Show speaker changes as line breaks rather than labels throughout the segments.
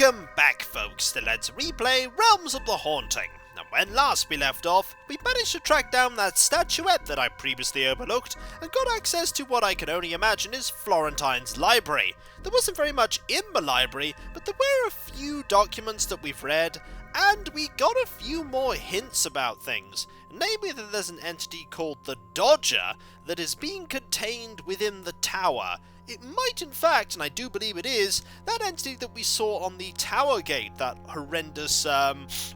Welcome back, folks, to Let's Replay Realms of the Haunting. And when last we left off, we managed to track down that statuette that I previously overlooked and got access to what I can only imagine is Florentine's library. There wasn't very much in the library, but there were a few documents that we've read, and we got a few more hints about things. Namely that there's an entity called the Dodger that is being contained within the tower. It might in fact, and I do believe it is, that entity that we saw on the tower gate, that horrendous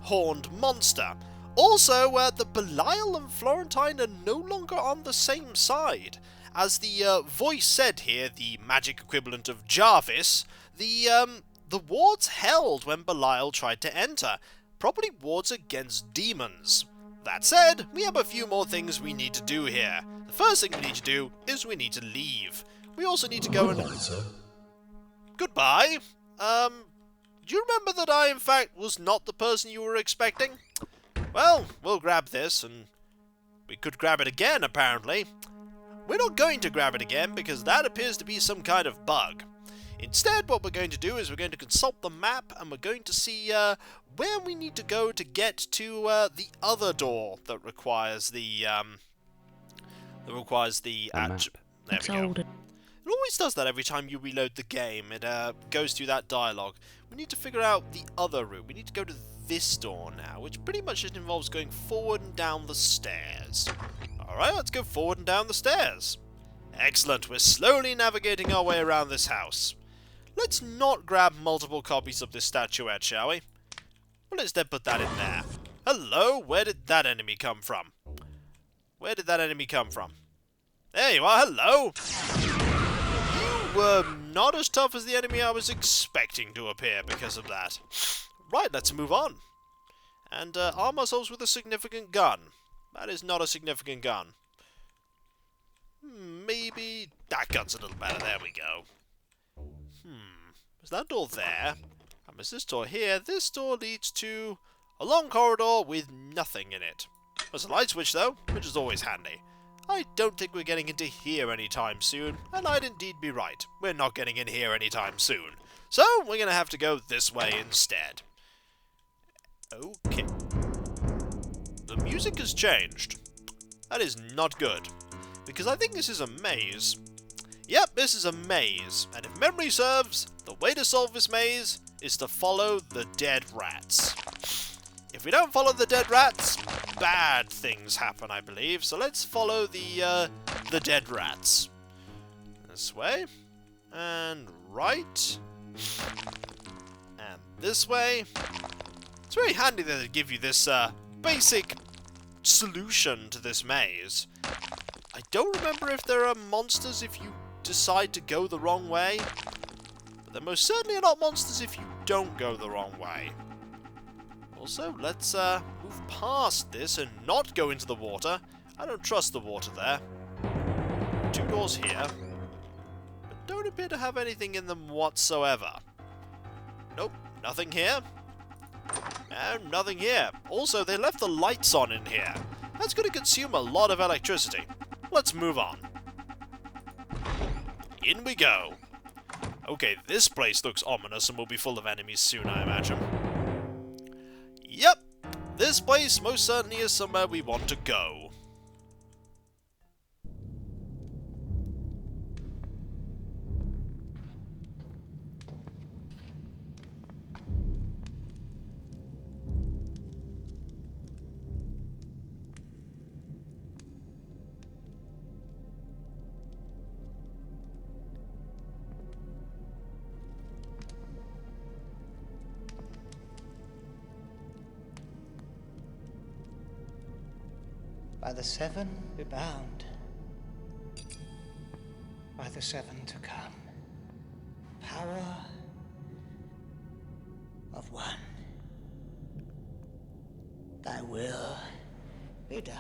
horned monster. Also, the Belial and Florentine are no longer on the same side. As the voice said here, the magic equivalent of Jarvis, the wards held when Belial tried to enter, probably wards against demons. That said, we have a few more things we need to do here. The first thing we need to do is we need to leave. We also need to go and... Goodbye. Do you remember that I, in fact, was not the person you were expecting? Well, we'll grab this, and we could grab it again, apparently. We're not going to grab it again, because that appears to be some kind of bug. Instead, what we're going to do is we're going to consult the map, and we're going to see where we need to go to get to the other door that requires the map. There we go. It always does that every time you reload the game. It goes through that dialogue. We need to figure out the other route. We need to go to this door now, which pretty much just involves going forward and down the stairs. Alright, let's go forward and down the stairs. Excellent, we're slowly navigating our way around this house. Let's not grab multiple copies of this statuette, shall we? Well, instead put that in there. Hello, where did that enemy come from? Where did that enemy come from? There you are, hello! You were not as tough as the enemy I was expecting to appear because of that. Right, let's move on. And arm ourselves with a significant gun. That is not a significant gun. Maybe that gun's a little better. There we go. Is that door there? And there's this door here. This door leads to a long corridor with nothing in it. There's a light switch though, which is always handy. I don't think we're getting into here anytime soon, and I'd indeed be right. We're not getting in here anytime soon. So, we're going to have to go this way instead. Okay. The music has changed. That is not good, because I think this is a maze. Yep, this is a maze, and if memory serves, the way to solve this maze is to follow the dead rats. If we don't follow the dead rats, bad things happen, I believe. So let's follow the dead rats. This way. And right. And this way. It's very handy that they give you this basic solution to this maze. I don't remember if there are monsters if you decide to go the wrong way. But there most certainly are not monsters if you don't go the wrong way. Also, let's move past this and not go into the water. I don't trust the water there. Two doors here, but don't appear to have anything in them whatsoever. Nope, nothing here. And nothing here. Also, they left the lights on in here. That's going to consume a lot of electricity. Let's move on. In we go. Okay, this place looks ominous and will be full of enemies soon, I imagine. Yep, this place most certainly is somewhere we want to go.
By the seven be bound, by the seven to come, power of one, thy will be done.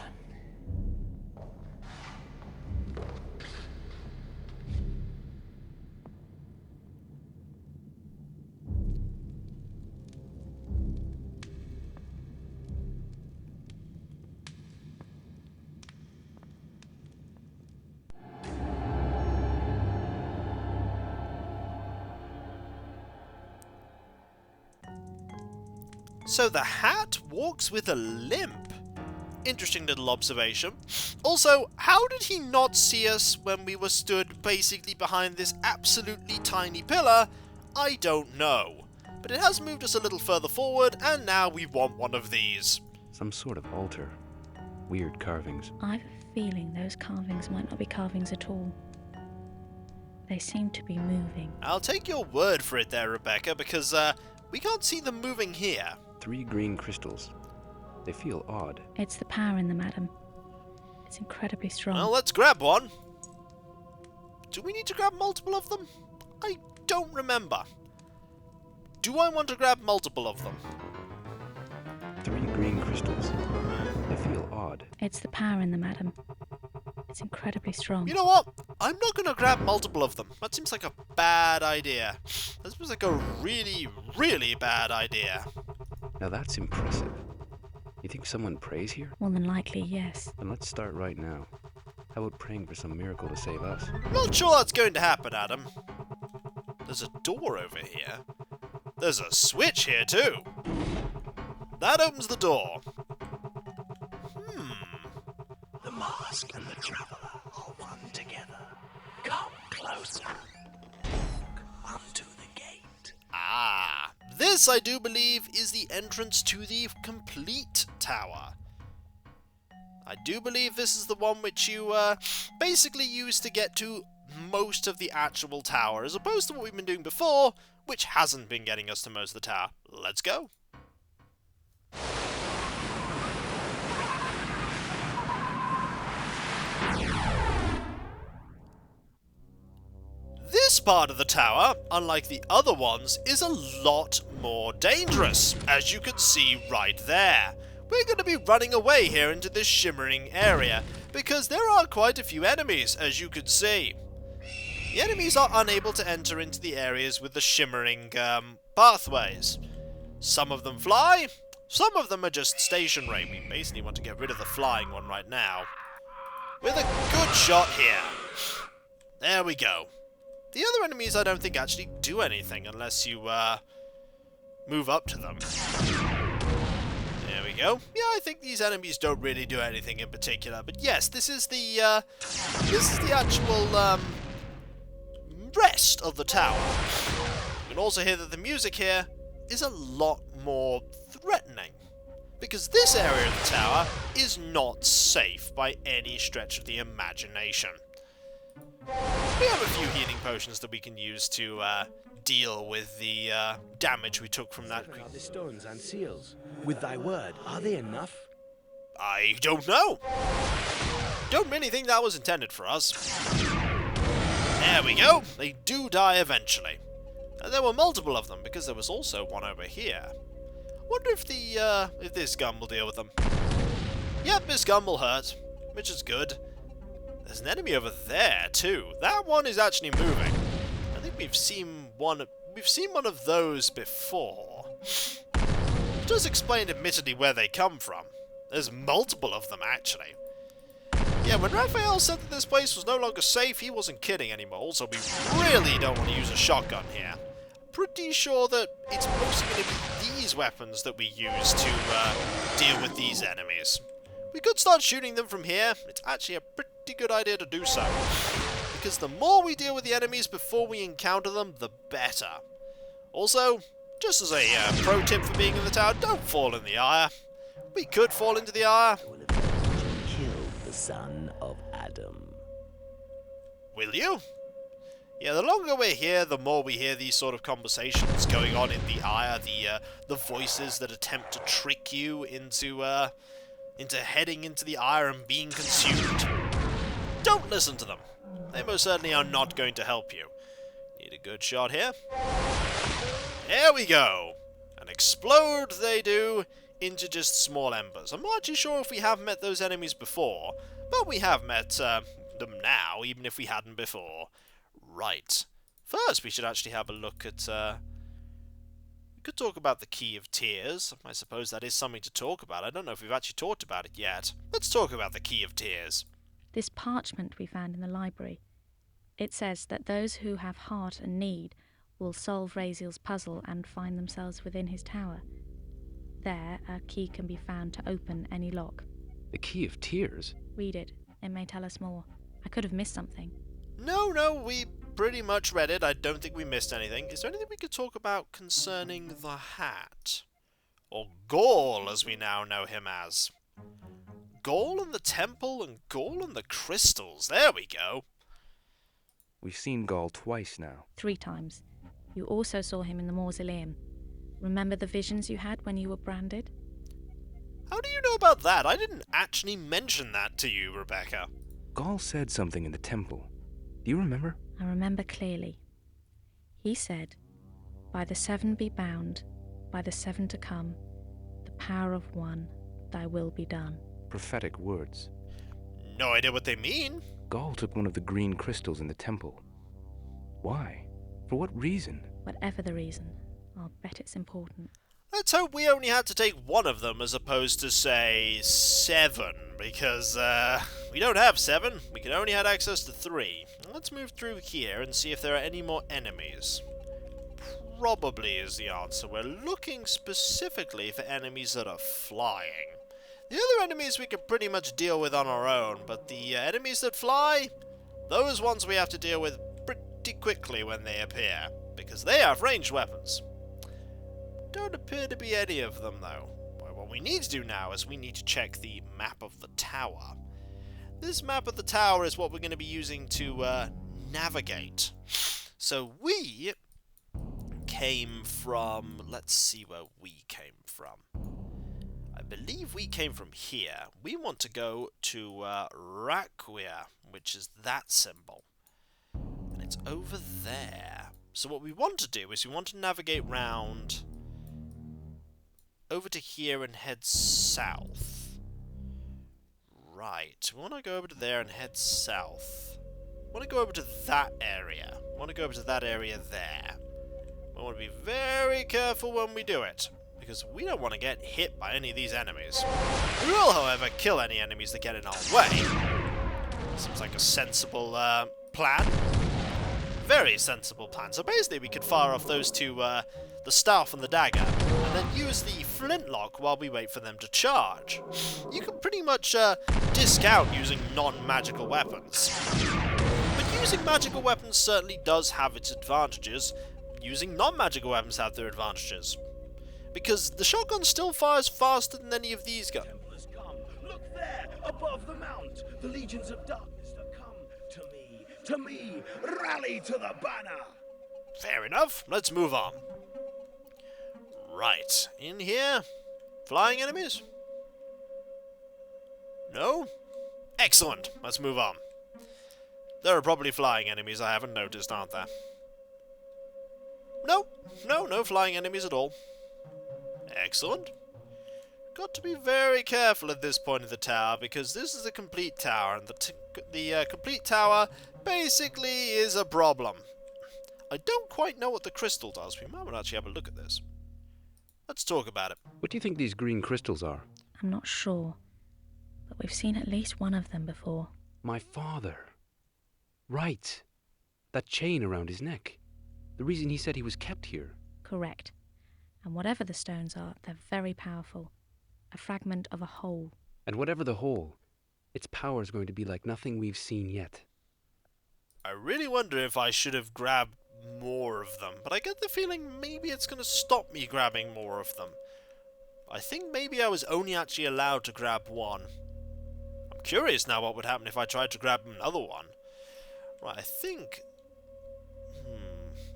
So the hat walks with a limp. Interesting little observation. Also, how did he not see us when we were stood basically behind this absolutely tiny pillar? I don't know. But it has moved us a little further forward, and now we want one of these.
Some sort of altar. Weird carvings.
I have a feeling those carvings might not be carvings at all. They seem to be moving.
I'll take your word for it there, Rebecca, because we can't see them moving here.
3 green crystals. They feel odd.
It's the power in them, Adam. It's incredibly strong.
Well, let's grab one. Do we need to grab multiple of them? I don't remember. Do I want to grab multiple of them?
3 green crystals. They feel odd.
It's the power in them, Adam. It's incredibly strong.
You know what? I'm not going to grab multiple of them. That seems like a bad idea. That seems like a really, really bad idea.
Now that's impressive. You think someone prays here?
More than likely, yes.
Then let's start right now. How about praying for some miracle to save us?
Not sure that's going to happen, Adam. There's a door over here. There's a switch here, too. That opens the door.
The mask and the traveller are one together. Come closer. Walk unto the gate.
Ah, this, I do believe, is the entrance to the complete tower. I do believe this is the one which you basically use to get to most of the actual tower, as opposed to what we've been doing before, which hasn't been getting us to most of the tower. Let's go. This part of the tower, unlike the other ones, is a lot more dangerous, as you can see right there. We're going to be running away here into this shimmering area, because there are quite a few enemies, as you can see. The enemies are unable to enter into the areas with the shimmering pathways. Some of them fly, some of them are just stationary. We basically want to get rid of the flying one right now. With a good shot here. There we go. The other enemies I don't think actually do anything unless you move up to them. There we go. Yeah, I think these enemies don't really do anything in particular. But yes, this is the actual rest of the tower. You can also hear that the music here is a lot more threatening, because this area of the tower is not safe by any stretch of the imagination. We have a few healing potions that we can use to deal with the damage we took from that.
The stones and seals. With thy word, are they enough?
I don't know. Don't really think that was intended for us. There we go. They do die eventually. And there were multiple of them, because there was also one over here. Wonder if this gun will deal with them. Yep, this gun will hurt, which is good. There's an enemy over there too. That one is actually moving. I think we've seen one of those before. It does explain admittedly where they come from. There's multiple of them actually. Yeah, when Raphael said that this place was no longer safe, he wasn't kidding anymore. Also, we really don't want to use a shotgun here. Pretty sure that it's mostly going to be these weapons that we use to deal with these enemies. We could start shooting them from here. It's actually a pretty good idea to do so, because the more we deal with the enemies before we encounter them, the better. Also, just as a pro tip for being in the tower, don't fall in the ire. We could fall into the ire.
I will avenge and kill the son of Adam.
Will you? Yeah, the longer we're here, the more we hear these sort of conversations going on in the ire, the voices that attempt to trick you into heading into the ire and being consumed. Don't listen to them. They most certainly are not going to help you. Need a good shot here. There we go. And explode they do into just small embers. I'm not too sure if we have met those enemies before, but we have met them now, even if we hadn't before. Right. First, we should actually have a look at... we could talk about the Key of Tears. I suppose that is something to talk about. I don't know if we've actually talked about it yet. Let's talk about the Key of Tears.
This parchment we found in the library. It says that those who have heart and need will solve Raziel's puzzle and find themselves within his tower. There, a key can be found to open any lock.
The Key of Tears?
Read it. It may tell us more. I could have missed something.
No, we pretty much read it. I don't think we missed anything. Is there anything we could talk about concerning the hat? Or Gaul, as we now know him as. Gaul and the temple and Gaul and the crystals. There we go.
We've seen Gaul twice now.
3 times. You also saw him in the mausoleum. Remember the visions you had when you were branded?
How do you know about that? I didn't actually mention that to you, Rebecca.
Gaul said something in the temple. Do you remember?
I remember clearly. He said, "By the 7 be bound, by the 7 to come, the power of one, thy will be done."
Prophetic words.
No idea what they mean.
Gaul took one of the green crystals in the temple. Why? For what reason?
Whatever the reason, I'll bet it's important.
Let's hope we only had to take one of them as opposed to, say, 7, because we don't have 7. We can only have access to 3. Let's move through here and see if there are any more enemies. Probably is the answer. We're looking specifically for enemies that are flying. The other enemies we can pretty much deal with on our own, but the enemies that fly, those ones we have to deal with pretty quickly when they appear, because they have ranged weapons. Don't appear to be any of them, though. Well, what we need to do now is we need to check the map of the tower. This map of the tower is what we're going to be using to navigate. So we came from... Let's see where we came from. I believe we came from here. We want to go to Raquia, which is that symbol. And it's over there. So what we want to do is we want to navigate round over to here and head south. Right, we want to go over to there and head south. We want to go over to that area. We want to go over to that area there. We want to be very careful when we do it, because we don't want to get hit by any of these enemies. We will, however, kill any enemies that get in our way. Seems like a sensible plan. Very sensible plan. So basically we could fire off those two, the staff and the dagger, and then use the flintlock while we wait for them to charge. You can pretty much discount using non-magical weapons. But using magical weapons certainly does have its advantages. Using non-magical weapons have their advantages. Because the shotgun still fires faster than any of these guns.
Templars come. Look there, above the mount. The legions of darkness that come to me, rally to the banner.
Fair enough. Let's move on. Right. In here. Flying enemies? No? Excellent. Let's move on. There are probably flying enemies I haven't noticed, aren't there? No flying enemies at all. Excellent. Got to be very careful at this point of the tower, because this is a complete tower, and the complete tower basically is a problem. I don't quite know what the crystal does. We might actually have a look at this. Let's talk about it.
What do you think these green crystals are?
I'm not sure, but we've seen at least one of them before.
My father. Right. That chain around his neck. The reason he said he was kept here.
Correct. And whatever the stones are, they're very powerful. A fragment of a whole.
And whatever the whole, its power is going to be like nothing we've seen yet.
I really wonder if I should have grabbed more of them, but I get the feeling maybe it's going to stop me grabbing more of them. I think maybe I was only actually allowed to grab one. I'm curious now what would happen if I tried to grab another one. Right, I think...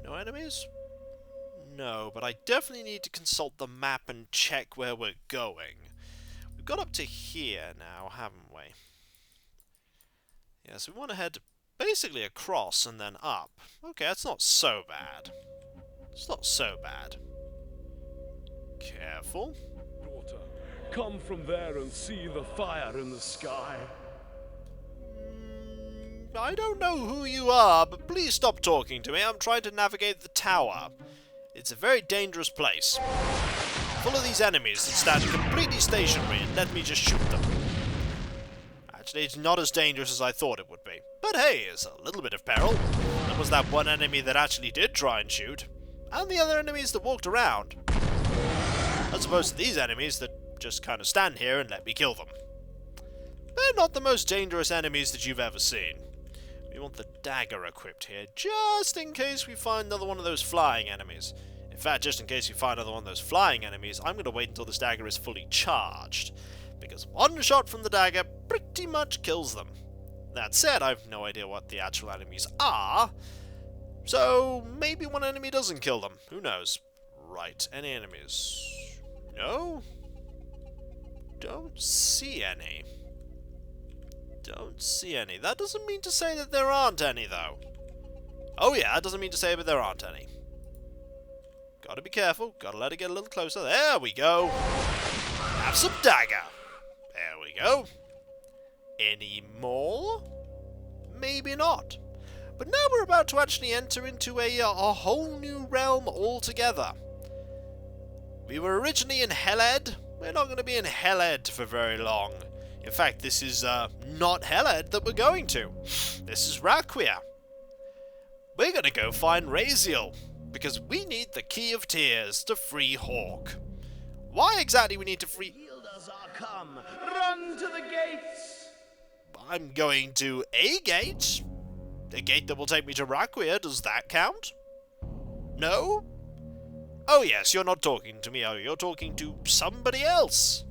no enemies? No, but I definitely need to consult the map and check where we're going. We've got up to here now, haven't we? Yeah, so we want to head basically across and then up. Okay, that's not so bad. It's not so bad. Careful.
Daughter, come from there and see the fire in the sky.
I don't know who you are, but please stop talking to me. I'm trying to navigate the tower. It's a very dangerous place. Full of these enemies that stand completely stationary and let me just shoot them. Actually, it's not as dangerous as I thought it would be. But hey, it's a little bit of peril. There was that one enemy that actually did try and shoot. And the other enemies that walked around. As opposed to these enemies that just kind of stand here and let me kill them. They're not the most dangerous enemies that you've ever seen. We want the dagger equipped here, just in case we find another one of those flying enemies. In fact, just in case we find another one of those flying enemies, I'm going to wait until this dagger is fully charged, because one shot from the dagger pretty much kills them. That said, I have no idea what the actual enemies are, so maybe one enemy doesn't kill them. Who knows? Right, any enemies? No? Don't see any. Don't see any. That doesn't mean to say that there aren't any, though. Oh yeah, that doesn't mean to say that there aren't any. Gotta be careful. Gotta let it get a little closer. There we go. Have some dagger. There we go. Any more? Maybe not. But now we're about to actually enter into a whole new realm altogether. We were originally in Heled. We're not going to be in Heled for very long. In fact, this is not Heled that we're going to. This is Raquia. We're going to go find Raziel, because we need the Key of Tears to free Hawk. Why exactly we need to free...
Yielders are come. Run to the gates.
I'm going to a gate. A gate that will take me to Raquia. Does that count? No? Oh yes, you're not talking to me, are you? You're talking to somebody else.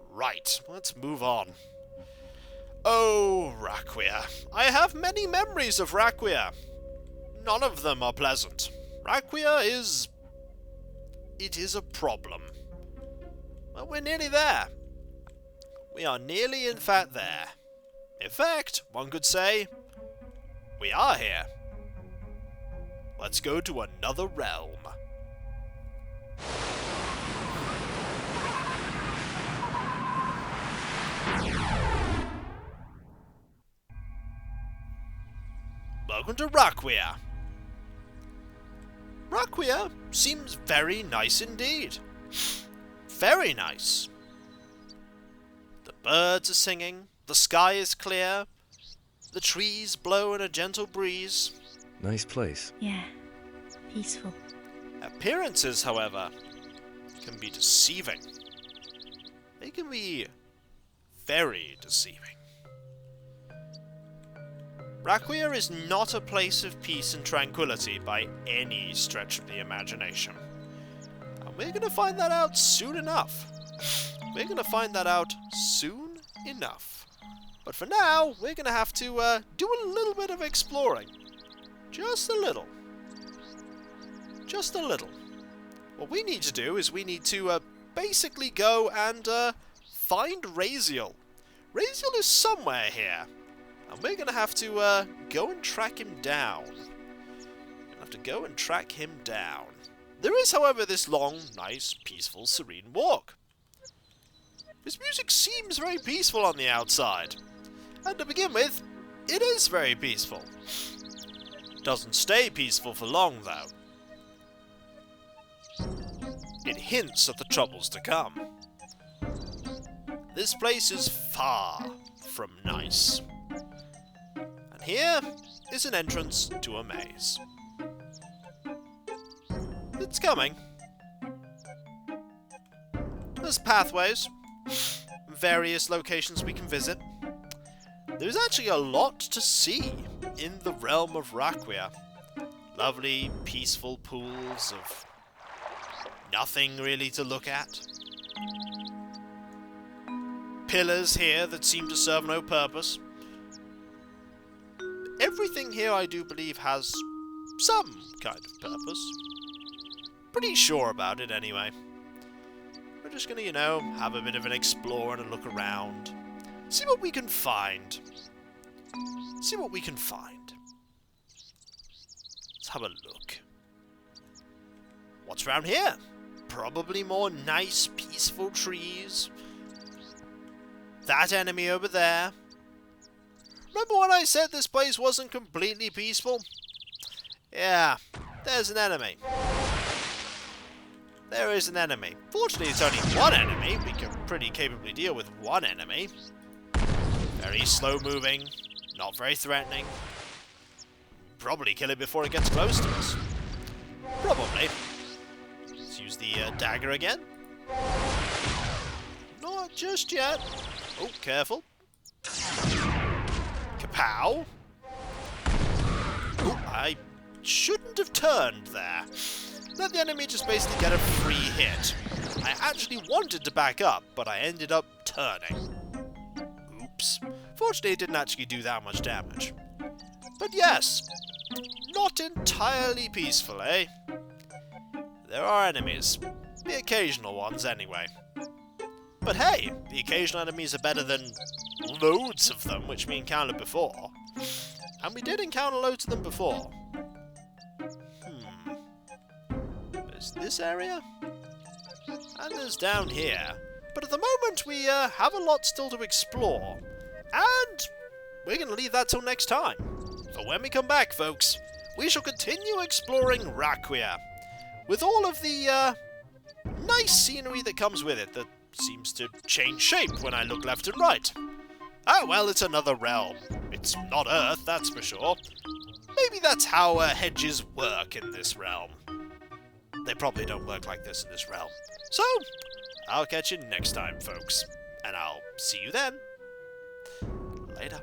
Right, let's move on. Oh, Raquia. I have many memories of Raquia. None of them are pleasant. Raquia is... it is a problem. Well, we're nearly there. We are nearly, in fact, there. In fact, one could say, we are here. Let's go to another realm. Welcome to Raquia. Raquia seems very nice indeed. Very nice. The birds are singing, the sky is clear, the trees blow in a gentle breeze.
Nice place.
Yeah, peaceful.
Appearances, however, can be deceiving. They can be very deceiving. Raquia is not a place of peace and tranquility by any stretch of the imagination. And we're going to find that out soon enough. We're going to find that out soon enough. But for now, we're going to have to do a little bit of exploring. Just a little. Just a little. What we need to do is we need to basically go and find Raziel. Raziel is somewhere here. And we're going to have to go and track him down. We're going to have to go and track him down. There is, however, this long, nice, peaceful, serene walk. This music seems very peaceful on the outside. And to begin with, it is very peaceful. Doesn't stay peaceful for long, though. It hints at the troubles to come. This place is far from nice. And here is an entrance to a maze. It's coming. There's pathways, various locations we can visit. There's actually a lot to see in the realm of Raquia. Lovely, peaceful pools of nothing really to look at. Pillars here that seem to serve no purpose. Everything here, I do believe, has some kind of purpose. Pretty sure about it, anyway. We're just gonna, have a bit of an explore and a look around. See what we can find. See what we can find. Let's have a look. What's around here? Probably more nice, peaceful trees. That enemy over there. Remember when I said this place wasn't completely peaceful? Yeah, there's an enemy. There is an enemy. Fortunately, it's only one enemy. We can pretty capably deal with one enemy. Very slow moving, not very threatening. Probably kill it before it gets close to us. Probably. Let's use use the dagger again. Not just yet. Oh, careful. Kapow! Oh, I shouldn't have turned there. Let the enemy just basically get a free hit. I actually wanted to back up, but I ended up turning. Oops. Fortunately, it didn't actually do that much damage. But yes, not entirely peaceful, eh? There are enemies. The occasional ones, anyway. But hey, the occasional enemies are better than loads of them, which we encountered before. And we did encounter loads of them before. There's this area? And there's down here. But at the moment, we have a lot still to explore. And we're going to leave that till next time. For when we come back, folks, we shall continue exploring Raquia. With all of the nice scenery that comes with it that seems to change shape when I look left and right. Ah, well, it's another realm. It's not Earth, that's for sure. Maybe that's how hedges work in this realm. They probably don't work like this in this realm. So, I'll catch you next time, folks. And I'll see you then. Later.